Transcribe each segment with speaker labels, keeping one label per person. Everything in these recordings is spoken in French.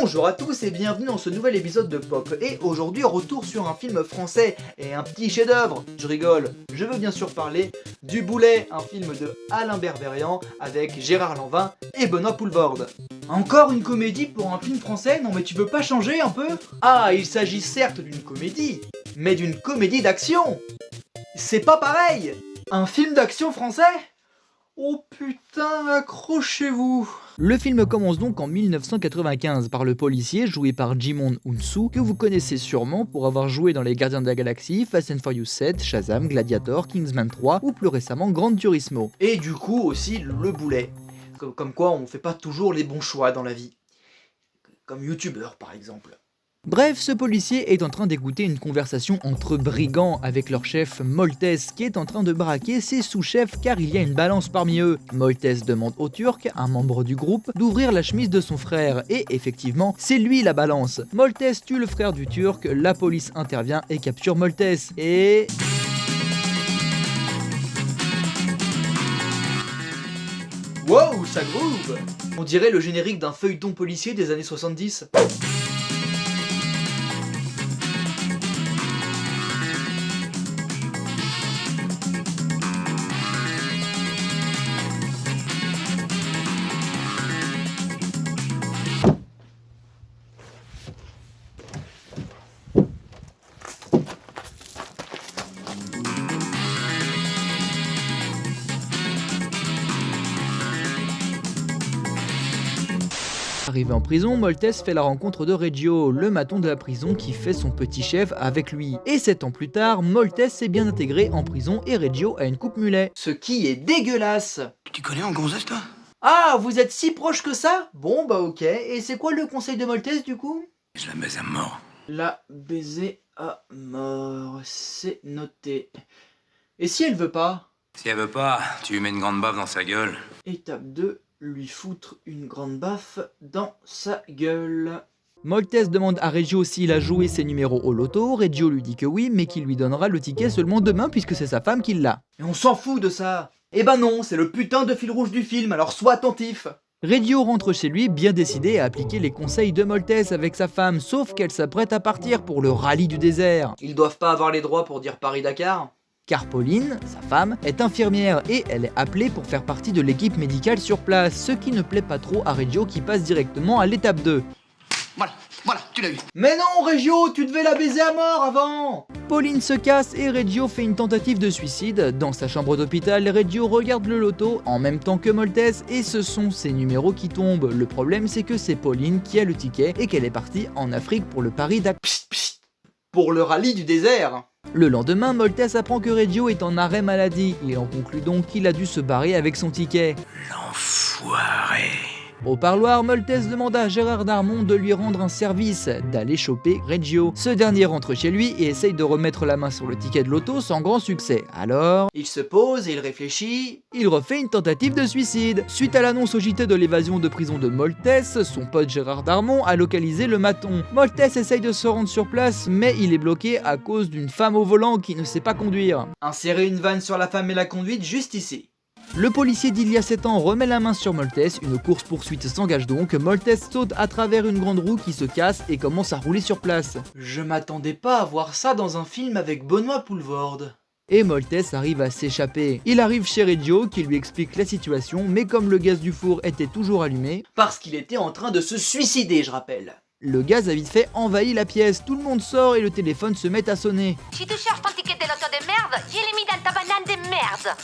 Speaker 1: Bonjour à tous et bienvenue dans ce nouvel épisode de Pop. Et aujourd'hui, retour sur un film français et un petit chef-d'œuvre. Je rigole, je veux bien sûr parler du Boulet, un film de Alain Berberian avec Gérard Lanvin et Benoît Poelvoorde. Encore une comédie pour un film français? Non mais tu veux pas changer un peu? Ah, il s'agit certes d'une comédie, mais d'une comédie d'action. C'est pas pareil. Un film d'action français? Oh putain, accrochez-vous. Le film commence donc en 1995 par le policier joué par Djimon Hounsou, que vous connaissez sûrement pour avoir joué dans Les Gardiens de la Galaxie, Fast and Furious 7, Shazam, Gladiator, Kingsman 3 ou plus récemment Gran Turismo. Et du coup aussi le Boulet. Comme quoi on fait pas toujours les bons choix dans la vie. Comme youtubeur par exemple. Bref, ce policier est en train d'écouter une conversation entre brigands avec leur chef Moltes qui est en train de braquer ses sous-chefs car il y a une balance parmi eux. Moltes demande au Turc, un membre du groupe, d'ouvrir la chemise de son frère et effectivement, c'est lui la balance. Moltes tue le frère du Turc, la police intervient et capture Moltes et... Wow, ça groove! On dirait le générique d'un feuilleton policier des années 70. Arrivé en prison, Moltes fait la rencontre de Reggio, le maton de la prison qui fait son petit chef avec lui. Et 7 ans plus tard, Moltes s'est bien intégré en prison et Reggio a une coupe mulet. Ce qui est dégueulasse.
Speaker 2: Tu connais en gonzesse toi?
Speaker 1: Ah, vous êtes si proche que ça? Bon bah ok, et c'est quoi le conseil de Moltes du coup?
Speaker 2: Je la baise à mort.
Speaker 1: La baiser à mort, c'est noté. Et si elle veut pas?
Speaker 2: Si elle veut pas, tu lui mets une grande baffe dans sa gueule.
Speaker 1: Étape 2. Lui foutre une grande baffe dans sa gueule. Moltes demande à Reggio s'il a joué ses numéros au loto, Reggio lui dit que oui, mais qu'il lui donnera le ticket seulement demain puisque c'est sa femme qui l'a. Et on s'en fout de ça. Eh ben non, c'est le putain de fil rouge du film, alors sois attentif. Reggio rentre chez lui bien décidé à appliquer les conseils de Moltes avec sa femme, sauf qu'elle s'apprête à partir pour le rallye du désert. Ils doivent pas avoir les droits pour dire Paris-Dakar? Car Pauline, sa femme, est infirmière et elle est appelée pour faire partie de l'équipe médicale sur place, ce qui ne plaît pas trop à Reggio qui passe directement à l'étape 2.
Speaker 2: Voilà, tu l'as eu.
Speaker 1: Mais non Reggio, tu devais la baiser à mort avant. Pauline se casse et Reggio fait une tentative de suicide. Dans sa chambre d'hôpital, Reggio regarde le loto en même temps que Moltes et ce sont ses numéros qui tombent. Le problème c'est que c'est Pauline qui a le ticket et qu'elle est partie en Afrique pour le Paris-Dakar. Pour le rallye du désert. Le lendemain, Moltes apprend que Reggio est en arrêt maladie. Il en conclut donc qu'il a dû se barrer avec son ticket.
Speaker 2: L'enfoiré.
Speaker 1: Au parloir, Moltes demande à Gérard Darmon de lui rendre un service, d'aller choper Reggio. Ce dernier rentre chez lui et essaye de remettre la main sur le ticket de l'auto sans grand succès. Alors, il se pose et il réfléchit. Il refait une tentative de suicide. Suite à l'annonce au JT de l'évasion de prison de Moltes, son pote Gérard Darmon a localisé le maton. Moltes essaye de se rendre sur place, mais il est bloqué à cause d'une femme au volant qui ne sait pas conduire. Insérer une vanne sur la femme et la conduite juste ici. Le policier d'il y a 7 ans remet la main sur Moltes, une course-poursuite s'engage donc, Moltes saute à travers une grande roue qui se casse et commence à rouler sur place. Je m'attendais pas à voir ça dans un film avec Benoît Poelvoorde. Et Moltes arrive à s'échapper. Il arrive chez Reggio qui lui explique la situation, mais comme le gaz du four était toujours allumé, parce qu'il était en train de se suicider je rappelle. Le gaz a vite fait envahi la pièce, tout le monde sort et le téléphone se met à sonner.
Speaker 3: Si tu cherches ton ticket de loto de merde, je l'ai mis dans ta banane de merde.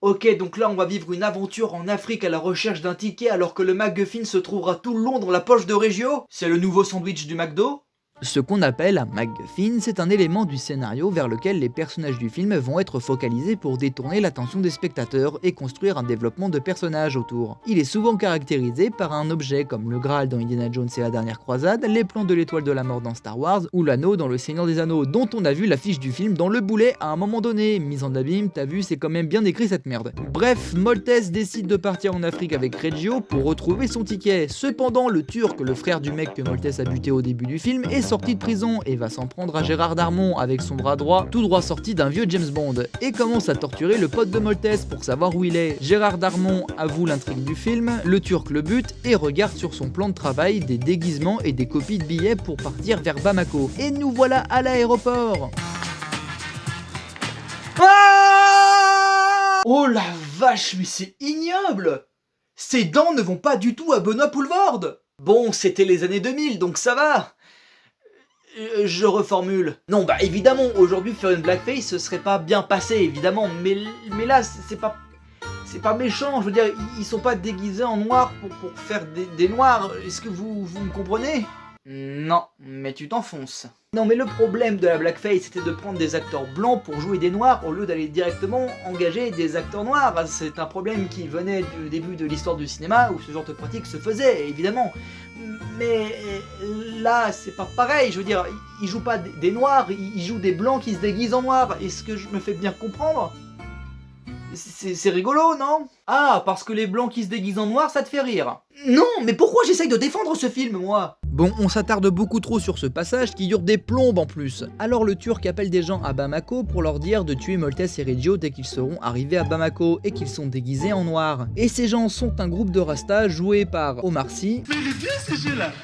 Speaker 1: Ok, donc là on va vivre une aventure en Afrique à la recherche d'un ticket alors que le MacGuffin se trouvera tout le long dans la poche de Reggio? C'est le nouveau sandwich du McDo? Ce qu'on appelle un MacGuffin, c'est un élément du scénario vers lequel les personnages du film vont être focalisés pour détourner l'attention des spectateurs et construire un développement de personnages autour. Il est souvent caractérisé par un objet comme le Graal dans Indiana Jones et la dernière croisade, les plans de l'étoile de la mort dans Star Wars ou l'anneau dans le Seigneur des Anneaux, dont on a vu l'affiche du film dans le Boulet à un moment donné. Mise en abîme, t'as vu, c'est quand même bien écrit cette merde. Bref, Moltes décide de partir en Afrique avec Reggio pour retrouver son ticket. Cependant, le Turc, le frère du mec que Moltes a buté au début du film, est sortie de prison et va s'en prendre à Gérard Darmon avec son bras droit, tout droit sorti d'un vieux James Bond, et commence à torturer le pote de Maltese pour savoir où il est. Gérard Darmon avoue l'intrigue du film, le Turc le bute et regarde sur son plan de travail des déguisements et des copies de billets pour partir vers Bamako. Et nous voilà à l'aéroport. Oh la vache, mais c'est ignoble! Ces dents ne vont pas du tout à Benoît Poulvorde! Bon, c'était les années 2000, donc ça va! Je reformule. Non, bah évidemment, aujourd'hui faire une blackface, ce serait pas bien passé, évidemment, mais là, c'est pas méchant, je veux dire, ils sont pas déguisés en noir pour faire des noirs, est-ce que vous me comprenez? Non, mais tu t'enfonces. Non, mais le problème de la blackface, c'était de prendre des acteurs blancs pour jouer des noirs au lieu d'aller directement engager des acteurs noirs. C'est un problème qui venait du début de l'histoire du cinéma où ce genre de pratique se faisait, évidemment. Mais là, c'est pas pareil, je veux dire, ils jouent pas des noirs, ils jouent des blancs qui se déguisent en noirs. Est-ce que je me fais bien comprendre? C'est rigolo, non? Ah, parce que les blancs qui se déguisent en noir, ça te fait rire. Non, mais pourquoi j'essaye de défendre ce film, moi? Bon, on s'attarde beaucoup trop sur ce passage qui dure des plombes en plus. Alors le Turc appelle des gens à Bamako pour leur dire de tuer Maltese et Reggio dès qu'ils seront arrivés à Bamako et qu'ils sont déguisés en noir. Et ces gens sont un groupe de Rastas joués par Omar Sy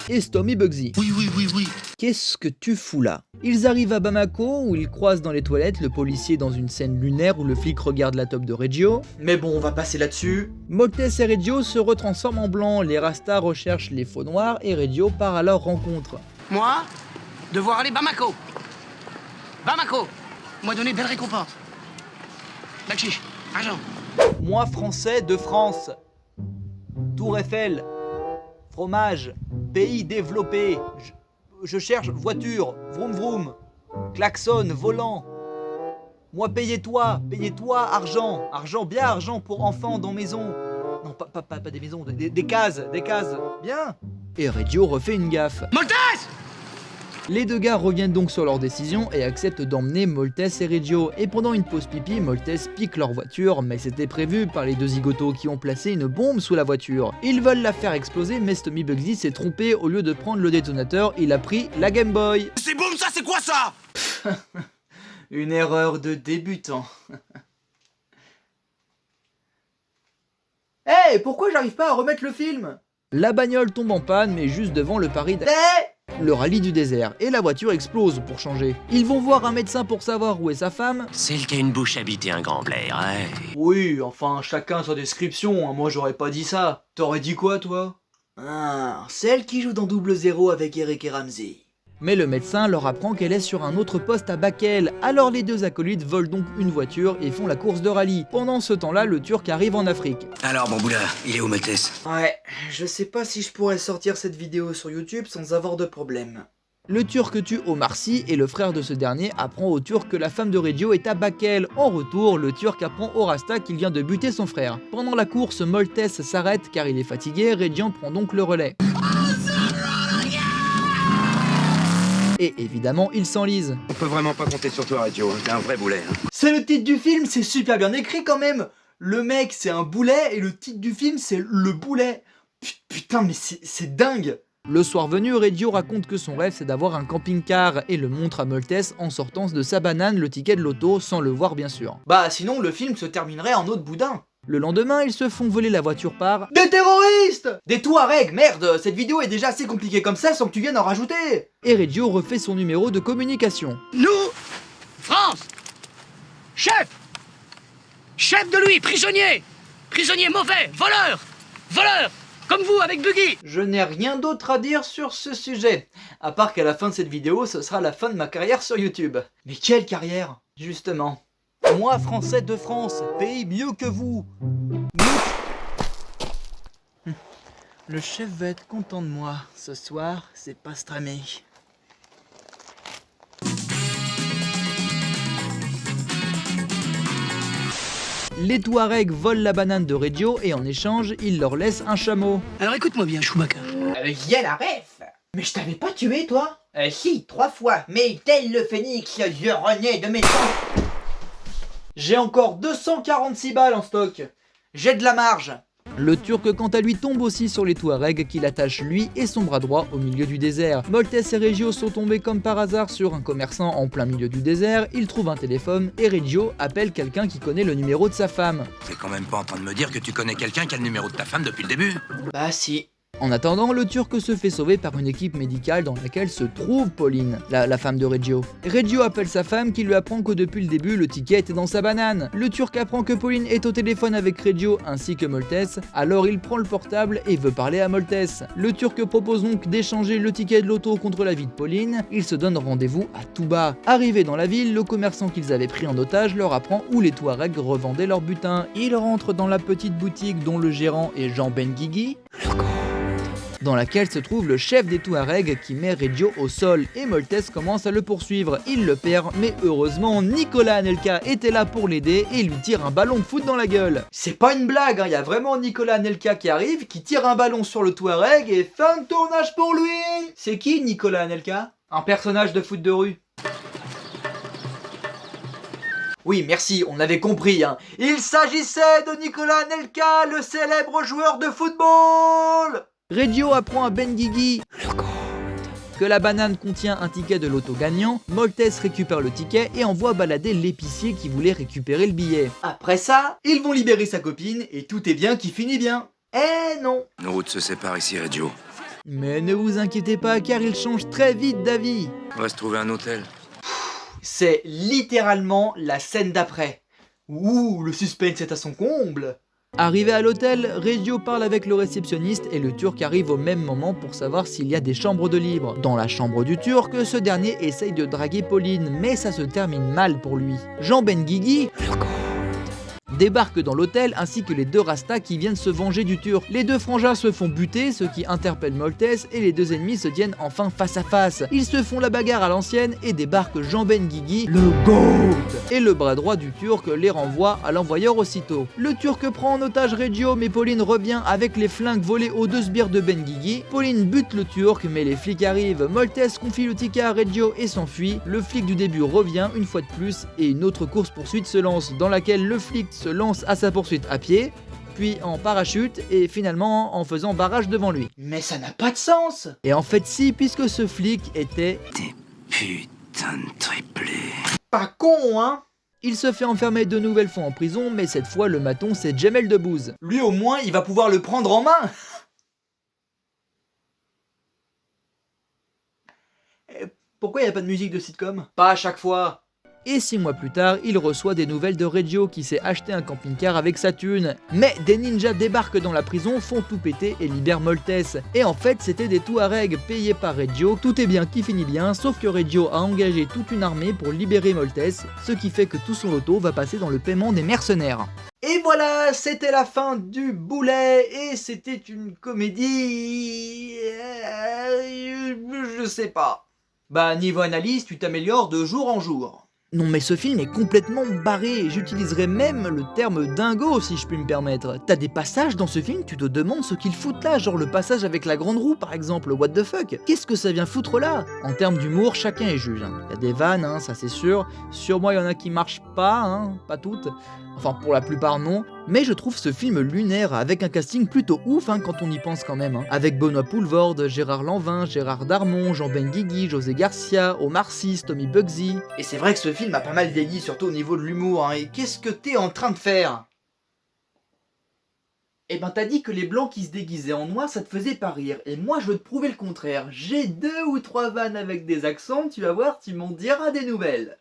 Speaker 1: et Stormy Bugsy.
Speaker 2: Oui.
Speaker 1: Qu'est-ce que tu fous là? Ils arrivent à Bamako où ils croisent dans les toilettes le policier dans une scène lunaire où le flic regarde la top de Reggio. Mais bon, on va passer là-dessus. Maltese et Reggio se retransforment en blanc, les Rastas recherchent les faux noirs et Reggio part à leur rencontre.
Speaker 4: Moi, devoir aller Bamako. Bamako. Moi donner belle récompense. Bakchiche, argent.
Speaker 1: Moi français de France. Tour Eiffel. Fromage. Pays développé. Je cherche voiture. Vroom vroom. Klaxon, volant. Moi payez-toi, argent. Argent, bien argent pour enfants dans maison. Non, pas des maisons, des cases. Bien. Et Reggio refait une gaffe.
Speaker 4: Maltese!
Speaker 1: Les deux gars reviennent donc sur leur décision et acceptent d'emmener Maltese et Reggio. Et pendant une pause pipi, Maltese pique leur voiture, mais c'était prévu par les deux zigotos qui ont placé une bombe sous la voiture. Ils veulent la faire exploser, mais Stormy Bugsy s'est trompé, au lieu de prendre le détonateur, il a pris la Game Boy.
Speaker 4: C'est boum ça, c'est quoi ça?
Speaker 1: Une erreur de débutant. Hey, pourquoi j'arrive pas à remettre le film? La bagnole tombe en panne, mais juste devant le Paris le rallye du désert, et la voiture explose pour changer. Ils vont voir un médecin pour savoir où est sa femme.
Speaker 5: Celle qui a une bouche habitée un grand blaire, hein.
Speaker 1: Oui, enfin, chacun sa description, hein. Moi j'aurais pas dit ça. T'aurais dit quoi, toi? Ah, celle qui joue dans Double Zéro avec Eric et Ramsey. Mais le médecin leur apprend qu'elle est sur un autre poste à Bakel, alors les deux acolytes volent donc une voiture et font la course de rallye. Pendant ce temps-là, le Turc arrive en Afrique.
Speaker 2: Alors, Bamboula, il est où Maltese?
Speaker 1: Ouais, je sais pas si je pourrais sortir cette vidéo sur YouTube sans avoir de problème. Le Turc tue Omar Sy et le frère de ce dernier apprend au Turc que la femme de Reggio est à Bakel. En retour, le Turc apprend au Rasta qu'il vient de buter son frère. Pendant la course, Maltese s'arrête car il est fatigué, Reggio prend donc le relais. Et évidemment, il s'enlise.
Speaker 6: On peut vraiment pas compter sur toi, Reggio, t'es un vrai boulet.
Speaker 1: C'est le titre du film, c'est super bien écrit quand même. Le mec, c'est un boulet et le titre du film, c'est Le Boulet. Putain, mais c'est dingue. Le soir venu, Reggio raconte que son rêve, c'est d'avoir un camping-car et le montre à Maltese en sortant de sa banane le ticket de l'auto, sans le voir bien sûr. Bah sinon, le film se terminerait en autre boudin. Le lendemain, ils se font voler la voiture par... Des terroristes! Des Touaregs, merde! Cette vidéo est déjà assez compliquée comme ça sans que tu viennes en rajouter! Et Reggio refait son numéro de communication.
Speaker 4: Nous, France, chef de lui, prisonnier mauvais, voleur, comme vous avec Buggy.
Speaker 1: Je n'ai rien d'autre à dire sur ce sujet, à part qu'à la fin de cette vidéo, ce sera la fin de ma carrière sur YouTube. Mais quelle carrière, justement. Moi, français de France, pays mieux que vous. Le chef va être content de moi. Ce soir, c'est pastrami. Les Touaregs volent la banane de Reggio et en échange, ils leur laissent un chameau.
Speaker 4: Alors écoute-moi bien, Schumacher.
Speaker 7: Y'a la ref. Mais je t'avais pas tué, toi? Si, 3 fois, mais tel le phénix, je renais de mes
Speaker 1: J'ai encore 246 balles en stock. J'ai de la marge. Le Turc quant à lui tombe aussi sur les Touaregs qui l'attachent lui et son bras droit au milieu du désert. Moltes et Reggio sont tombés comme par hasard sur un commerçant en plein milieu du désert, ils trouvent un téléphone et Reggio appelle quelqu'un qui connaît le numéro de sa femme.
Speaker 2: T'es quand même pas en train de me dire que tu connais quelqu'un qui a le numéro de ta femme depuis le début?
Speaker 7: Bah si.
Speaker 1: En attendant, le Turc se fait sauver par une équipe médicale dans laquelle se trouve Pauline, la femme de Reggio. Reggio appelle sa femme qui lui apprend que depuis le début, le ticket était dans sa banane. Le Turc apprend que Pauline est au téléphone avec Reggio ainsi que Moltes, alors il prend le portable et veut parler à Moltes. Le Turc propose donc d'échanger le ticket de l'auto contre la vie de Pauline, ils se donnent rendez-vous à Touba. Arrivé dans la ville, le commerçant qu'ils avaient pris en otage leur apprend où les Touaregs revendaient leur butin. Ils rentrent dans la petite boutique dont le gérant est Jean Benguigui, dans laquelle se trouve le chef des Touaregs qui met Reggio au sol et Moltes commence à le poursuivre. Il le perd, mais heureusement Nicolas Anelka était là pour l'aider et lui tire un ballon de foot dans la gueule. C'est pas une blague, il y a vraiment Nicolas Anelka qui arrive, qui tire un ballon sur le Touareg et fin de tournage pour lui. C'est qui Nicolas Anelka? Un personnage de foot de rue. Oui, merci, on avait compris. Il s'agissait de Nicolas Anelka, le célèbre joueur de football. Reggio apprend à Benguigui que la banane contient un ticket de loto gagnant, Moltes récupère le ticket et envoie balader l'épicier qui voulait récupérer le billet. Après ça, ils vont libérer sa copine et tout est bien qui finit bien. Eh non!
Speaker 6: Nos routes se séparent ici, Reggio.
Speaker 1: Mais ne vous inquiétez pas car il change très vite d'avis.
Speaker 6: On va se trouver un hôtel.
Speaker 1: C'est littéralement la scène d'après. Ouh, le suspense est à son comble. Arrivé à l'hôtel, Reggio parle avec le réceptionniste et le Turc arrive au même moment pour savoir s'il y a des chambres de libre. Dans la chambre du Turc, ce dernier essaye de draguer Pauline, mais ça se termine mal pour lui. Jean Benguigui débarque dans l'hôtel ainsi que les deux Rastas qui viennent se venger du Turc. Les deux frangins se font buter, ce qui interpelle Moltes et les deux ennemis se tiennent enfin face à face. Ils se font la bagarre à l'ancienne et débarque Jean Benguigui, le GOAT, et le bras droit du Turc les renvoie à l'envoyeur aussitôt. Le Turc prend en otage Reggio mais Pauline revient avec les flingues volés aux deux sbires de Benguigui. Pauline bute le Turc mais les flics arrivent. Moltes confie le ticket à Reggio et s'enfuit. Le flic du début revient une fois de plus et une autre course-poursuite se lance dans laquelle le flic se lance à sa poursuite à pied, puis en parachute et finalement en faisant barrage devant lui. Mais ça n'a pas de sens! Et en fait si, puisque ce flic était...
Speaker 2: Des putains de triplés.
Speaker 1: Pas con, hein? Il se fait enfermer de nouvelles fois en prison, mais cette fois le maton c'est Jamel Debbouze. Lui au moins il va pouvoir le prendre en main! Pourquoi il n'y a pas de musique de sitcom? Pas à chaque fois! Et 6 mois plus tard, il reçoit des nouvelles de Reggio qui s'est acheté un camping-car avec sa thune. Mais des ninjas débarquent dans la prison, font tout péter et libèrent Moltes. Et en fait, c'était des Touaregs payés par Reggio. Tout est bien qui finit bien, sauf que Reggio a engagé toute une armée pour libérer Moltes, ce qui fait que tout son loto va passer dans le paiement des mercenaires. Et voilà, c'était la fin du boulet, et c'était une comédie... je sais pas. Bah, niveau analyse, tu t'améliores de jour en jour. Non mais ce film est complètement barré, j'utiliserais même le terme dingo si je puis me permettre. T'as des passages dans ce film, tu te demandes ce qu'ils foutent là, genre le passage avec la grande roue par exemple, what the fuck? Qu'est-ce que ça vient foutre là? En termes d'humour, chacun est juge. Il y a des vannes, ça c'est sûr. Sur moi il y en a qui marchent pas, pas toutes. Enfin pour la plupart non. Mais je trouve ce film lunaire, avec un casting plutôt ouf quand on y pense quand même. Avec Benoît Poelvoorde, Gérard Lanvin, Gérard Darmon, Jean Benguigui, José Garcia, Omar Sy, Tommy Bugsy. Et c'est vrai que ce film a pas mal vieilli, surtout au niveau de l'humour. Et qu'est-ce que t'es en train de faire? Eh ben t'as dit que les blancs qui se déguisaient en noir ça te faisait pas rire, et moi je veux te prouver le contraire. J'ai 2 ou 3 vannes avec des accents, tu vas voir, tu m'en diras des nouvelles.